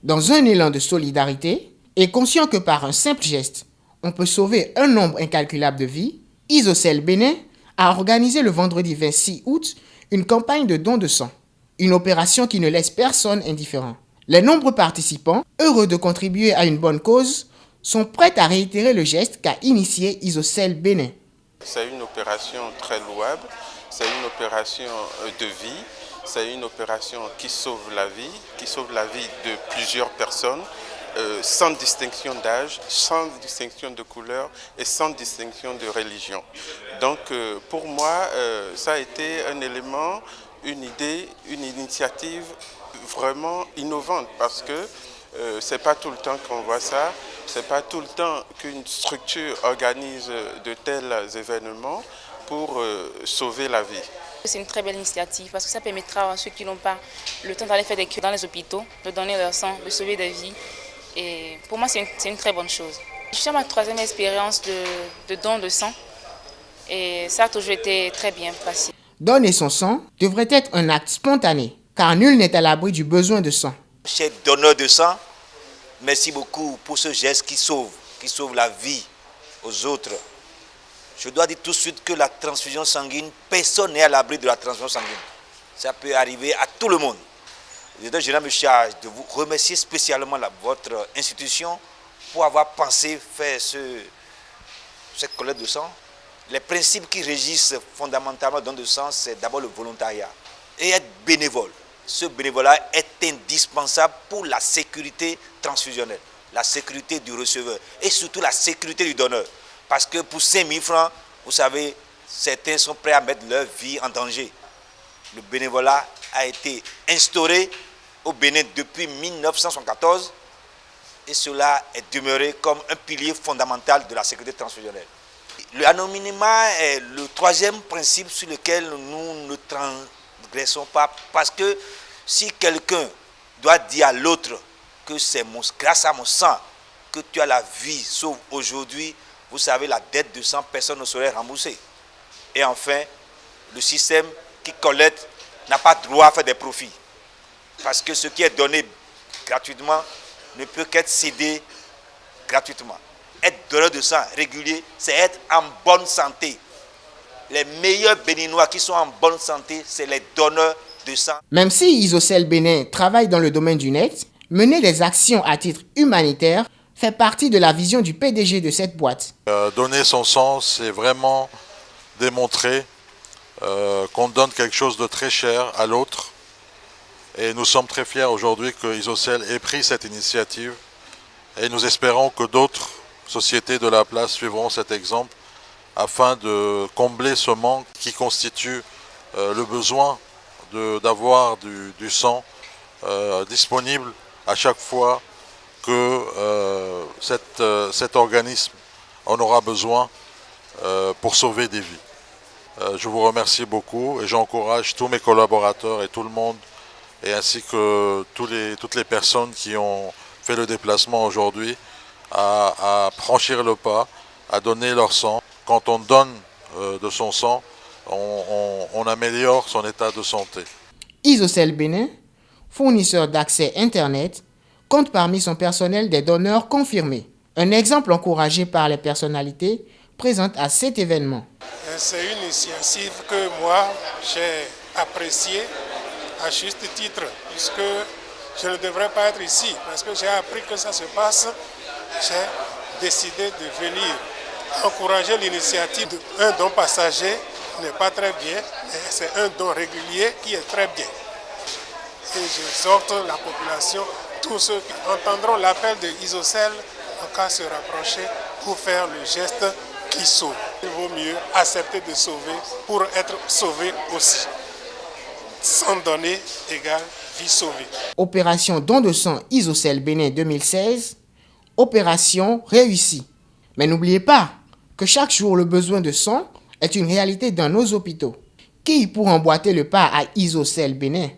Dans un élan de solidarité et conscient que par un simple geste, on peut sauver un nombre incalculable de vies, Isocèle Bénin a organisé le vendredi 26 août une campagne de don de sang. Une opération qui ne laisse personne indifférent. Les nombreux participants, heureux de contribuer à une bonne cause, sont prêts à réitérer le geste qu'a initié Isocèle Bénin. C'est une opération très louable, c'est une opération de vie, c'est une opération qui sauve la vie de plusieurs personnes, sans distinction d'âge, sans distinction de couleur et sans distinction de religion. Donc pour moi, ça a été un élément, une idée, une initiative vraiment innovante parce que c'est pas tout le temps qu'on voit ça, c'est pas tout le temps qu'une structure organise de tels événements pour sauver la vie. C'est une très belle initiative parce que ça permettra à ceux qui n'ont pas le temps d'aller faire des cures dans les hôpitaux, de donner leur sang, de sauver des vies. Et pour moi, c'est une très bonne chose. Je suis à ma 3e expérience de don de sang et ça a toujours été très bien passé. Donner son sang devrait être un acte spontané, car nul n'est à l'abri du besoin de sang. Chers donneurs de sang, merci beaucoup pour ce geste qui sauve la vie aux autres. Je dois dire tout de suite que la transfusion sanguine, personne n'est à l'abri de la transfusion sanguine. Ça peut arriver à tout le monde. Je me charge de vous remercier spécialement votre institution pour avoir pensé faire cette collecte de sang. Les principes qui régissent fondamentalement le don de sang, c'est d'abord le volontariat et être bénévole. Ce bénévolat est indispensable pour la sécurité transfusionnelle, la sécurité du receveur et surtout la sécurité du donneur. Parce que pour 5 000 francs, vous savez, certains sont prêts à mettre leur vie en danger. Le bénévolat a été instauré au Bénin depuis 1974 et cela est demeuré comme un pilier fondamental de la sécurité transfusionnelle. L'anonymat est le 3e principe sur lequel nous ne transgressons pas parce que si quelqu'un doit dire à l'autre que c'est grâce à mon sang que tu as la vie sauve aujourd'hui, vous savez, la dette de sang, personne ne saurait rembourser. Et enfin, le système qui collecte n'a pas droit à faire des profits. Parce que ce qui est donné gratuitement ne peut qu'être cédé gratuitement. Être donneur de sang régulier, c'est être en bonne santé. Les meilleurs Béninois qui sont en bonne santé, c'est les donneurs de sang. Même si Isocèle Bénin travaille dans le domaine du net, mener des actions à titre humanitaire fait partie de la vision du PDG de cette boîte. Donner son sang, c'est vraiment démontrer qu'on donne quelque chose de très cher à l'autre. Et nous sommes très fiers aujourd'hui que Isocèle ait pris cette initiative. Et nous espérons que d'autres sociétés de la place suivront cet exemple afin de combler ce manque qui constitue le besoin d'avoir du sang disponible à chaque fois que cet organisme en aura besoin pour sauver des vies. Je vous remercie beaucoup et j'encourage tous mes collaborateurs et tout le monde, et ainsi que toutes les personnes qui ont fait le déplacement aujourd'hui à franchir le pas, à donner leur sang. Quand on donne de son sang, on améliore son état de santé. Isocèle Bénin, fournisseur d'accès Internet, compte parmi son personnel des donneurs confirmés. Un exemple encouragé par les personnalités présentes à cet événement. C'est une initiative que moi j'ai appréciée à juste titre, puisque je ne devrais pas être ici, parce que j'ai appris que ça se passe. J'ai décidé de venir encourager l'initiative d'un don passager n'est pas très bien, mais c'est un don régulier qui est très bien. Et j'exhorte la population, tous ceux qui entendront l'appel de Isocèle, en cas se rapprocher pour faire le geste qui sauve. Il vaut mieux accepter de sauver pour être sauvé aussi. Sang donné égale vie sauvée. Opération don de sang Isocèle Bénin 2016, opération réussie. Mais n'oubliez pas que chaque jour le besoin de sang est une réalité dans nos hôpitaux. Qui pour emboîter le pas à Isocèle Bénin?